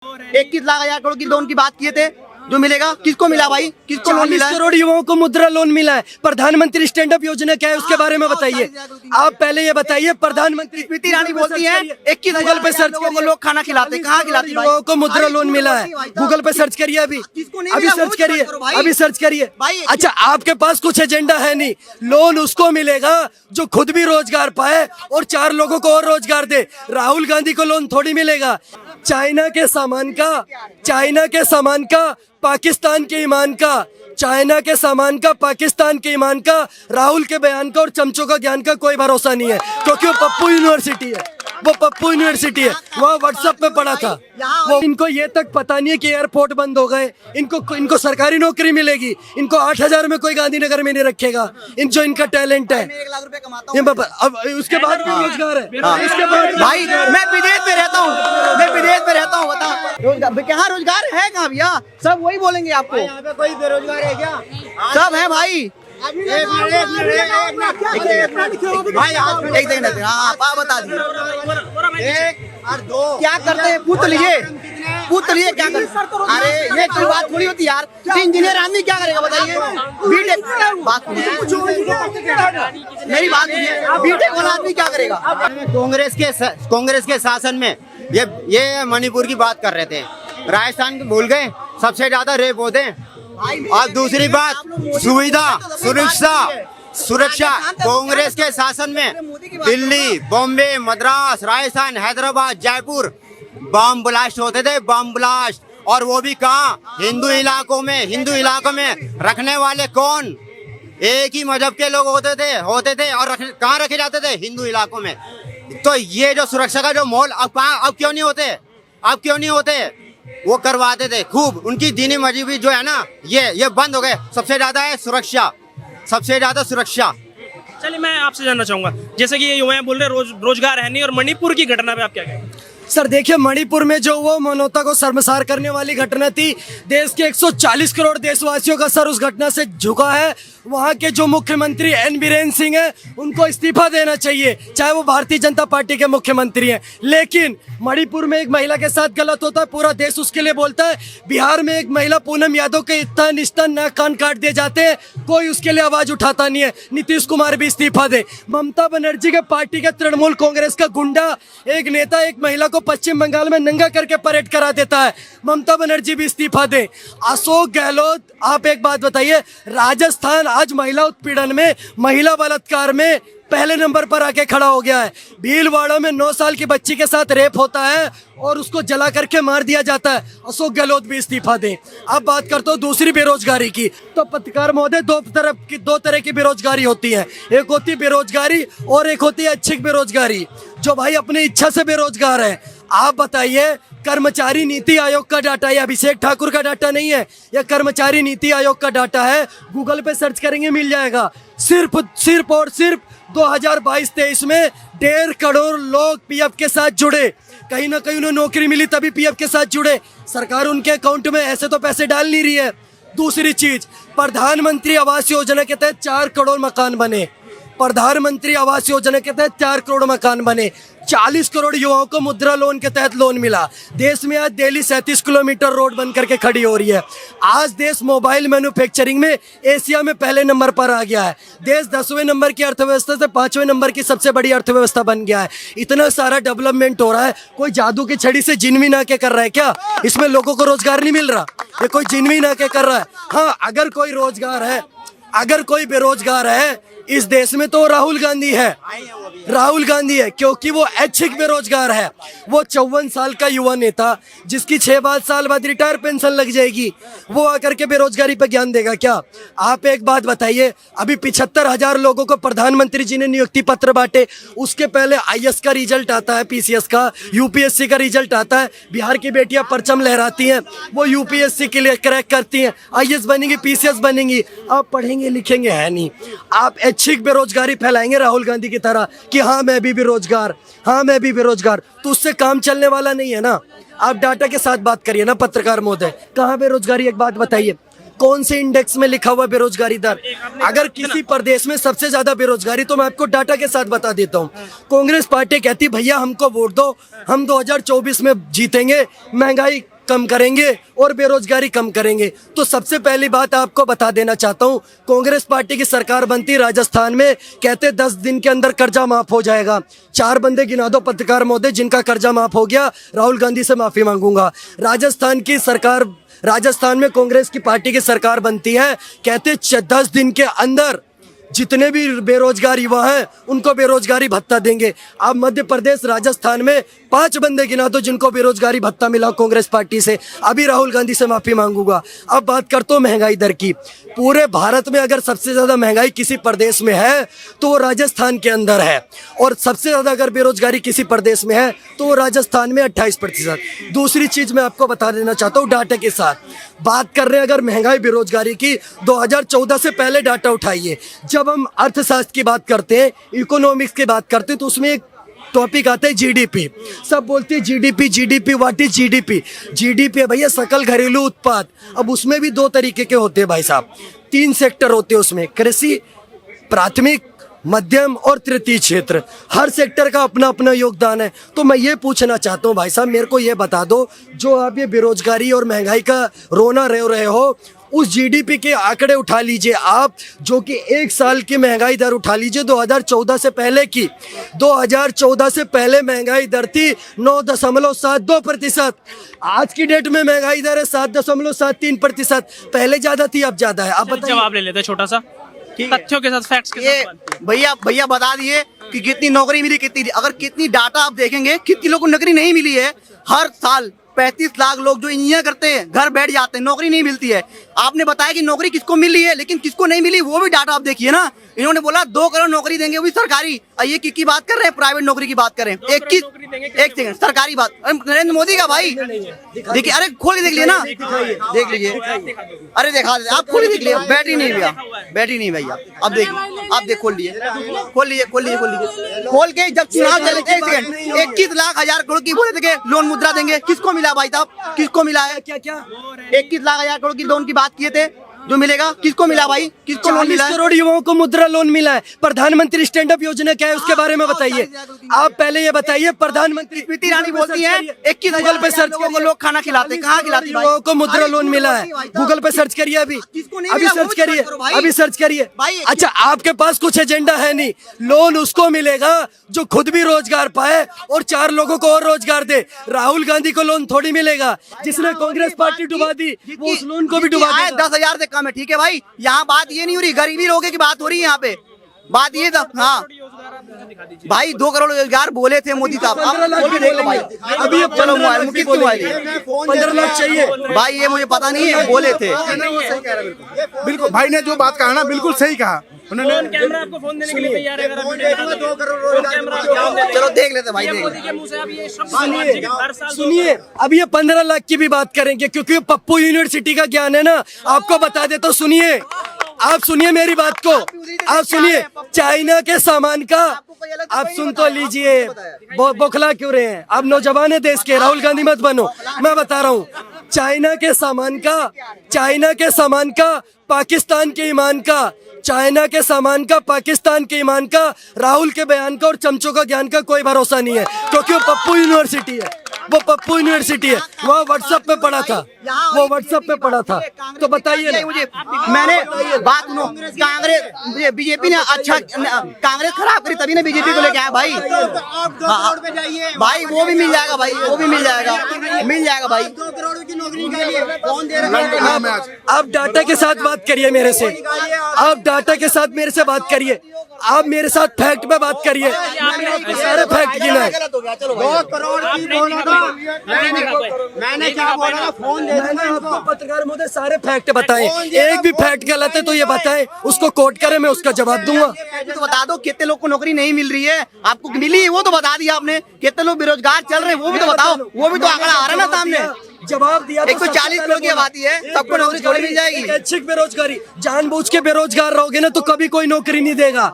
21,00,000 करोड़ की लोन की बात किए थे, जो मिलेगा किसको मिला भाई, किसको लोन मिला? 40 करोड़ युवाओं को मुद्रा लोन मिला है। प्रधानमंत्री स्टैंड अप योजना क्या है उसके बारे में बताइए। आप पहले ये बताइए, प्रधानमंत्री स्मृति ईरानी बोलती है 21,000 पे सर्च लोगों को लोग खाना खिलाते, कहाँ खिलाते? युवाओं को मुद्रा लोन मिला है। गूगल पे सर्च करिए, अभी सर्च करिए, अभी सर्च करिए। अच्छा, आपके पास कुछ एजेंडा है नहीं। लोन उसको मिलेगा जो खुद भी रोजगार पाए और 4 लोगों को और रोजगार दे। राहुल गांधी को लोन थोड़ी मिलेगा। चाइना के सामान का पाकिस्तान के ईमान का, चाइना के सामान का पाकिस्तान के ईमान का, राहुल के बयान का और चमचों का ज्ञान का कोई भरोसा नहीं है, क्योंकि वो पप्पू यूनिवर्सिटी है, वहाँ व्हाट्सएप पे पढ़ा था वो। इनको ये तक पता नहीं है कि एयरपोर्ट बंद हो गए, इनको सरकारी नौकरी मिलेगी, इनको 8,000 में कोई गांधीनगर में नहीं रखेगा। जो इनका टैलेंट है, 1,00,000 रुपए कमाता हूँ, अब उसके बाद भी रोजगार है। इसके बाद भाई मैं विदेश में रहता हूँ, बता कहाँ रोजगार है, कहाँ भैया? सब वही बोलेंगे आपको। यहाँ पे कोई बेरोजगार है क्या? सब है भाई। भाई एक सेकंड, हाँ आप बता दीजिए। 1 और 2 क्या करते हैं, पूछ लीजिए क्या करते? अरे ये कोई बात थोड़ी होती यार। इंजीनियर आदमी क्या करेगा बताइए? बीटेक बात मेरी बात सुनिए, बीटेक वाला आदमी क्या करेगा? कांग्रेस के शासन में ये मणिपुर की बात कर रहे थे, राजस्थान को भूल गए, सबसे ज्यादा रेप होते हैं। और दूसरी बात, सुरक्षा कांग्रेस के शासन में दिल्ली, बॉम्बे, मद्रास, राजस्थान, हैदराबाद, जयपुर बम ब्लास्ट होते थे, बम ब्लास्ट। और वो भी कहाँ? हिंदू इलाकों में रखने वाले कौन? एक ही मजहब के लोग होते थे और कहाँ रखे जाते थे? हिंदू इलाकों में। तो ये जो सुरक्षा का जो माहौल अब क्यों नहीं होते? वो करवाते थे खूब। उनकी दीनी मजहबी जो है ना, ये बंद हो गए। सबसे ज्यादा है सुरक्षा। चलिए, मैं आपसे जानना चाहूंगा, जैसे कि ये युवा बोल रहे रोजगार है नहीं, और मणिपुर की घटना पे आप क्या कहेंगे? सर देखिए, मणिपुर में जो वो मानवता को शर्मसार करने वाली घटना थी, देश के 140 करोड़ देशवासियों का सर उस घटना से झुका है। वहाँ के जो मुख्यमंत्री एन बीरेन सिंह हैं, उनको इस्तीफा देना चाहिए, चाहे वो भारतीय जनता पार्टी के मुख्यमंत्री हैं। लेकिन मणिपुर में एक महिला के साथ गलत होता है, पूरा देश उसके लिए बोलता है। बिहार में एक महिला पूनम यादव के इतना निस्ता नाक कान काट दिए जाते हैं, कोई उसके लिए आवाज उठाता नहीं है। नीतीश कुमार भी इस्तीफा दे। ममता बनर्जी के पार्टी के तृणमूल कांग्रेस का गुंडा एक नेता एक महिला को पश्चिम बंगाल में नंगा करके परेड करा देता है, ममता बनर्जी भी इस्तीफा दे। अशोक गहलोत, आप एक बात बताइए, राजस्थान आज महिला उत्पीड़न में, महिला बलात्कार में पहले नंबर पर आके खड़ा हो गया है। भीलवाड़ा में 9 साल की बच्ची के साथ रेप होता है और उसको जला करके मार दिया जाता है। अशोक गहलोत भी इस्तीफा दें। अब बात करता हूँ दूसरी बेरोजगारी की। तो पत्रकार महोदय, दो तरह की बेरोजगारी होती है। एक होती है बेरोजगारी और एक होती है ऐच्छिक बेरोजगारी, जो भाई अपनी इच्छा से बेरोजगार है। आप बताइए, कर्मचारी नीति आयोग का डाटा, ये अभिषेक ठाकुर का डाटा नहीं है, यह कर्मचारी नीति आयोग का डाटा है। गूगल पे सर्च करेंगे मिल जाएगा। सिर्फ 2022-23 में 1.5 करोड़ लोग पीएफ के साथ जुड़े। कहीं ना कहीं उन्हें नौकरी मिली तभी पीएफ के साथ जुड़े। सरकार उनके अकाउंट में ऐसे तो पैसे डाल नहीं रही है। दूसरी चीज, प्रधानमंत्री आवास योजना के तहत 4 करोड़ मकान बने। 40 करोड़ युवाओं को मुद्रा लोन के तहत लोन मिला। देश में आज दिल्ली 37 किलोमीटर रोड बन करके खड़ी हो रही है। आज देश मोबाइल मैन्युफैक्चरिंग में एशिया में पहले नंबर पर आ गया है। देश 10वें नंबर की अर्थव्यवस्था से 5वें नंबर की सबसे बड़ी अर्थव्यवस्था बन गया है। इतना सारा डेवलपमेंट हो रहा है, कोई जादू की छड़ी से जिनवीन आके कर रहा है क्या? इसमें लोगों को रोजगार नहीं मिल रहा, ये कोई जिनवीन आके कर रहा है। हाँ, अगर कोई रोजगार है, अगर कोई बेरोजगार है इस देश में तो राहुल गांधी है, क्योंकि वो ऐच्छिक बेरोजगार है। वो 54 साल का युवा नेता जिसकी 6 साल बाद रिटायर पेंशन लग जाएगी, वो आकर के बेरोजगारी पे ज्ञान देगा क्या? आप एक बात बताइए, अभी 75,000 लोगों को प्रधानमंत्री जी ने नियुक्ति पत्र बांटे, उसके पहले आईएएस का रिजल्ट आता है, पीसीएस का, यूपीएससी का रिजल्ट आता है। बिहार की बेटियां परचम लहराती हैं, वो यूपीएससी के लिए क्रैक करती हैं, आईएएस बनेंगी, पीसीएस बनेंगी। आप पढ़ेंगे लिखेंगे है नहीं, आप ऐच्छिक बेरोजगारी फैलाएंगे राहुल गांधी की तरह कि हाँ मैं भी बेरोजगार, तो उससे काम चलने वाला नहीं है ना। आप डाटा के साथ बात करिए ना पत्रकार महोदय, कहाँ बेरोजगारी, एक बात बताइए। कौन से इंडेक्स में लिखा हुआ बेरोजगारी दर? अगर किसी प्रदेश में सबसे ज्यादा बेरोजगारी, तो मैं आपको डाटा के साथ बता देता हूँ। कांग्रेस पार्टी कहती भैया हमको वोट दो, हम 2024 में जीतेंगे, महंगाई कम करेंगे और बेरोजगारी कम करेंगे। तो सबसे पहली बात आपको बता देना चाहता हूं, कांग्रेस पार्टी की सरकार बनती राजस्थान में, कहते 10 दिन के अंदर कर्जा माफ हो जाएगा। 4 बंदे गिना दो पत्रकार महोदय जिनका कर्जा माफ हो गया, राहुल गांधी से माफी मांगूंगा। राजस्थान की सरकार, राजस्थान में कांग्रेस की पार्टी की सरकार बनती है, कहते 10 दिन के अंदर जितने भी बेरोजगार युवा हैं उनको बेरोजगारी भत्ता देंगे। अब मध्य प्रदेश, राजस्थान में 5 बंदे गिना दो जिनको बेरोजगारी भत्ता मिला कांग्रेस पार्टी से। अभी राहुल गांधी से माफी मांगूंगा। अब बात करता हूं महंगाई दर की। पूरे भारत में अगर सबसे ज्यादा महंगाई किसी प्रदेश में है तो वो राजस्थान के अंदर है, और सबसे ज्यादा अगर बेरोजगारी किसी प्रदेश में है तो वो राजस्थान में 28%। दूसरी चीज मैं आपको बता देना चाहता हूँ डाटा के साथ। बात कर रहे हैं अगर महंगाई बेरोजगारी की, 2014 से पहले डाटा उठाइए। जब हम अर्थशास्त्र की बात करते हैं, इकोनॉमिक्स की बात करते हैं, तो उसमें एक टॉपिक आता है जीडीपी। सब बोलते हैं GDP, GDP, what is GDP? GDP है भैया सकल घरेलू उत्पाद। अब उसमें भी 2 तरीके के होते हैं भाई साहब, 3 सेक्टर होते हैं उसमें, कृषि, प्राथमिक, मध्यम और तृतीय क्षेत्र। हर सेक्टर का अपना अपना योगदान है। तो मैं ये पूछना चाहता हूँ भाई साहब, मेरे को ये बता दो, जो आप ये बेरोजगारी और महंगाई का रोना रहे हो, उस जीडीपी के आंकड़े उठा लीजिए आप, जो कि 1 साल की महंगाई दर उठा लीजिए 2014 से पहले की। 2014 से पहले महंगाई दर थी 9.72%। आज की डेट में महंगाई दर है 7.73%। पहले ज्यादा थी, अब ज्यादा है। आप बताइए। जवाब ले लेते हैं छोटा सा, तथ्यों के साथ, फैक्ट्स के ये साथ। भैया बता दिए कि कितनी नौकरी मिली, कितनी, अगर कितनी डाटा आप देखेंगे कितनी लोगों को नौकरी नहीं मिली है। हर साल 35 लाख लोग जो इंजीनियर करते हैं घर बैठ जाते हैं, नौकरी नहीं मिलती है। आपने बताया कि नौकरी किसको मिली है, लेकिन किसको नहीं मिली वो भी डाटा आप देखिए ना। इन्होंने बोला 2 करोड़ नौकरी देंगे, वो भी सरकारी। ये की बात कर रहे हैं, प्राइवेट नौकरी की बात करें। 21 एक सेकंड, सरकारी बात नरेंद्र मोदी का भाई देखिए, अरे खोल के देख लिए ना, देख लीजिए, अरे दिखा दे, आप खोल के देख लिए, बैटरी नहीं भैया, बैटरी नहीं भैया। अब देखिए, आप देख, खोल लिए, खोल के जब चुनाव चले, 1 सेकंड, 21 लाख 1000 करोड़ की बोले थे कि लोन मुद्रा देंगे, किसको मिला भाई साहब? किसको मिला है? क्या 21 लाख 1000 करोड़ की लोन की बात किए थे, जो मिलेगा किसको मिला भाई? किसको लोन मिला? 40 करोड़ युवाओं को मुद्रा लोन मिला है। प्रधानमंत्री स्टैंड अप योजना क्या है उसके बारे में बताइए। आप पहले ये बताइए, प्रधानमंत्री स्मृति ईरानी बोलती है 21 गूगल पे सर्च को लोग खाना खिलाते, कहाँ खिलाते? युवाओं को मुद्रा लोन मिला है, गूगल पे सर्च करिए, अभी सर्च करिए, अभी सर्च करिए। अच्छा, आपके पास कुछ एजेंडा है नहीं। लोन उसको मिलेगा जो खुद भी रोजगार पाए और 4 लोगों को और रोजगार दे। राहुल गांधी को लोन थोड़ी मिलेगा, जिसने कांग्रेस पार्टी डुबा दी, वो उस लोन को भी डुबा देगा। 10,000 से कम है, ठीक है भाई। यहाँ बात ये नहीं हो रही, गरीबी लोगों की बात हो रही है यहाँ पे। बात ये था, हाँ भाई 2 करोड़ रोजगार बोले थे मोदी साहब। आप देखो भाई, अभी चलो मोबाइल 15 लाख चाहिए भाई, ये मुझे पता नहीं है, बोले थे। बिल्कुल भाई ने जो बात कहा ना, बिल्कुल सही कहा उन्होंने। कैमरा आपको फोन देने के लिए तैयार है, अगर आप 2 करोड़, चलो देख लेते भाई, देख सुनिए। अब ये 15 लाख की भी बात करेंगे, क्योंकि पप्पू यूनिवर्सिटी का ज्ञान है ना, आपको बता दे तो सुनिए। आप सुनिए मेरी बात को, आप सुनिए। चाइना के सामान का, आप सुन तो लीजिए, बौखला क्यों रहे हैं आप? नौजवान है देश के, राहुल गांधी मत बनो। मैं बता रहा हूँ, चाइना के सामान का पाकिस्तान के ईमान का, चाइना के सामान का पाकिस्तान के ईमान का, राहुल के बयान का और चमचों का ज्ञान का कोई भरोसा नहीं है, क्योंकि वो पप्पू यूनिवर्सिटी है, वो पप्पू यूनिवर्सिटी है। वो व्हाट्सएप पे पढ़ा था, वो व्हाट्सएप पे पढ़ा था। तो बताइए ना, मुझे, मैंने बात सुनो, कांग्रेस बीजेपी ने अच्छा कांग्रेस खराब करी तभी ना बीजेपी को लेके आया भाई। भाई वो भी मिल जाएगा भाई, वो भी मिल जाएगा भाई। 2 करोड़ की नौकरी के लिए कौन दे रहा है? आप डाटा के साथ बात करिए मेरे से, आप डाटा के साथ मेरे से बात करिए, आप मेरे साथ फैक्ट पे बात करिए। सारे फैक्ट गिना है। 2 करोड़ की बोला था, मैंने क्या बोला? फोन दे देना आपको पत्रकार महोदय, सारे फैक्ट बताएं। एक भी फैक्ट गलत है तो ये बताएं, उसको कोट करें, मैं उसका जवाब दूंगा। तो बता दो कितने लोग को नौकरी नहीं मिल रही है, आपको मिली है वो तो बता दिया आपने। कितने लोग बेरोजगार चल रहे हैं वो भी तो बताओ, वो भी तो आंकड़ा आ रहा है ना सामने। जवाब दिया। 140 करोड़ की आबादी है, सबको नौकरी थोड़ी मिल जाएगी। ऐच्छिक बेरोजगारी, जानबूझ के बेरोजगार रहोगे ना तो कभी कोई नौकरी नहीं देगा।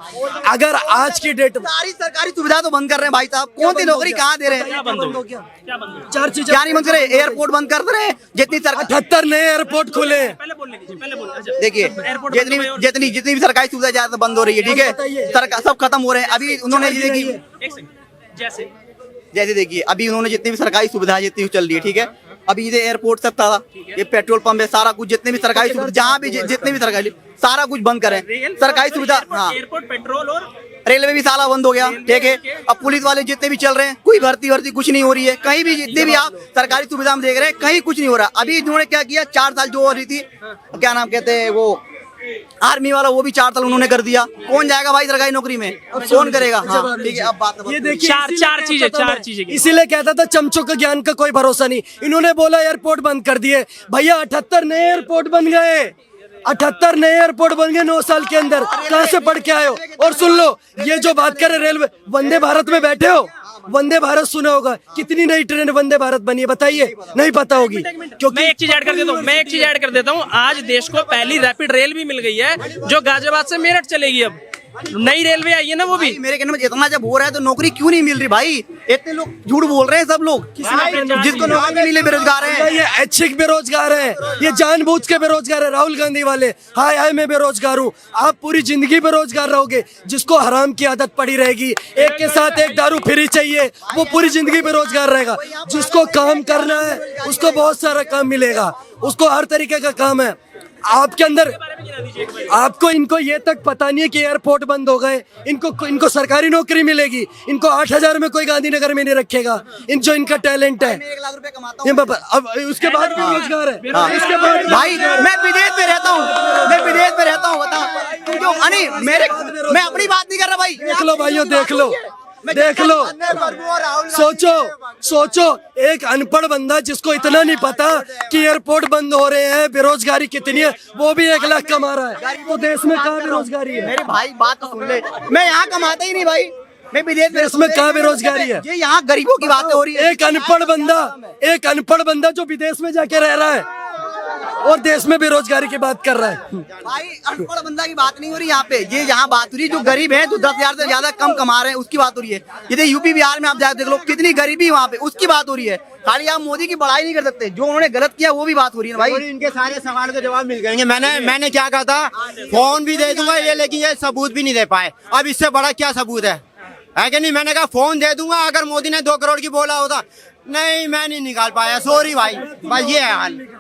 अगर आज की डेट में सारी सरकारी सुविधा तो बंद कर रहे हैं भाई साहब, कौन सी नौकरी कहाँ दे रहे हैं? क्या बंद हो गया? क्या बंद हो गया? 4 चीजें क्या नहीं बंद करे? एयरपोर्ट बंद कर रहे हैं, जितनी सरकार 78 नए एयरपोर्ट खुले हैं। पहले बोलने दीजिए, पहले बोलने। अच्छा, देखिए एयरपोर्ट जितनी जितनी जितनी भी सरकारी सुविधा ज्यादा बंद हो रही है, ठीक है, सरकार सब खत्म हो रहे हैं। अभी उन्होंने ये देखिए, एक सेकंड, जैसे जैसे देखिए अभी उन्होंने जितनी भी सरकारी सुविधा जितनी चल रही है, ठीक है, अभी ये एयरपोर्ट सब था, ये पेट्रोल पंप है, सारा कुछ जितने भी सरकारी सुविधा, जहाँ भी जितने भी सरकारी, सारा कुछ बंद करें सरकारी सुविधा। हाँ, एयरपोर्ट, पेट्रोल और रेलवे भी सारा बंद हो गया, ठीक है। अब पुलिस वाले जितने भी चल रहे हैं, कोई भर्ती कुछ नहीं हो रही है कहीं भी। जितने भी आप सरकारी सुविधा में देख रहे हैं, कहीं कुछ नहीं हो रहा। अभी इन्होंने क्या किया, 4 साल जो हो रही थी, क्या नाम कहते हैं वो आर्मी वाला, वो भी 4 साल उन्होंने कर दिया। कौन जाएगा भाई सरकारी नौकरी में, कौन करेगा? हाँ, ठीक है, अब बात ये देखिए, चार चीजें। इसीलिए कहता था चमचों के ज्ञान का कोई भरोसा नहीं। इन्होंने बोला एयरपोर्ट बंद कर दिए, भैया 78 नए एयरपोर्ट बन गए, 78 नए एयरपोर्ट बन गए 9 साल के अंदर। कहाँ से पढ़ के आए हो? और सुन लो, ये जो बात करे रेलवे, वंदे भारत में बैठे हो, वंदे भारत सुना होगा, कितनी नई ट्रेन वंदे भारत बनी है बताइए? नहीं पता होगी। मैं एक चीज ऐड कर देता हूँ, आज देश को पहली रैपिड रेल भी मिल गई है, जो गाजियाबाद से मेरठ चलेगी। अब नई रेलवे आई है ना, वो भी। भाई मेरे कहने में इतना जब हो रहा है तो नौकरी क्यों नहीं मिल रही भाई? इतने लोग झूठ बोल रहे हैं, सब लोग, जिसको नौकरी नहीं मिले बेरोजगार है। ये ऐच्छिक बेरोजगार है, ये जानबूझ के बेरोजगार है। राहुल गांधी वाले, हाय हाय मैं बेरोजगार हूँ। आप पूरी जिंदगी बेरोजगार रहोगे। जिसको हराम की आदत पड़ी रहेगी, एक के साथ एक दारू फ्री चाहिए, वो पूरी जिंदगी बेरोजगार रहेगा। जिसको काम करना है उसको बहुत सारा काम मिलेगा, उसको हर तरीके का काम है। आपके अंदर, आपको इनको ये तक पता नहीं है कि एयरपोर्ट बंद हो गए, इनको सरकारी नौकरी मिलेगी, इनको 8,000 में कोई गांधीनगर में नहीं रखेगा। जो इनका टैलेंट है, 1 लाख रुपए कमाता हूँ, अब उसके बाद भी रोजगार है। हाँ। उसके बाद भाई मैं विदेश में रहता हूँ, बता तुम जो मैं अपनी बात नहीं कर रहा भाई। देख लो भाइयों, देख लो, सोचो एक अनपढ़ बंदा जिसको इतना नहीं पता कि एयरपोर्ट बंद हो रहे हैं, बेरोजगारी कितनी है, वो भी 1 लाख कमा रहा है। तो देश में कहाँ बेरोजगारी है? मेरे भाई बात तो सुन ले, मैं यहाँ कमाता ही नहीं भाई, मैं विदेश में। इसमें कहाँ बेरोजगारी है? ये यहाँ गरीबों की बातें हो रही है। एक अनपढ़ बंदा जो विदेश में जाके रह रहा है और देश में बेरोजगारी की बात कर रहा है। भाई अनपढ़ बंदा की बात नहीं हो रही यहाँ पे, ये यहाँ बात हो रही है जो गरीब है, जो 10,000 से ज्यादा कम कमा रहे हैं, उसकी बात हो रही है। ये यूपी बिहार में आप जाकर देख लो कितनी गरीबी वहाँ पे, उसकी बात हो रही है। खाली आप मोदी की बड़ाई नहीं कर सकते, जो उन्होंने गलत किया वो भी बात हो रही है भाई। इनके सारे सवाल के जवाब मिल गए। मैंने क्या कहा था, फोन भी दे दूंगा ये, लेकिन ये सबूत भी नहीं दे पाए। अब इससे बड़ा क्या सबूत है कि नहीं? मैंने कहा फोन दे दूंगा, अगर मोदी ने 2 करोड़ की बोला होता, नहीं मैं नहीं निकाल पाया, सॉरी भाई, बस ये है हाल।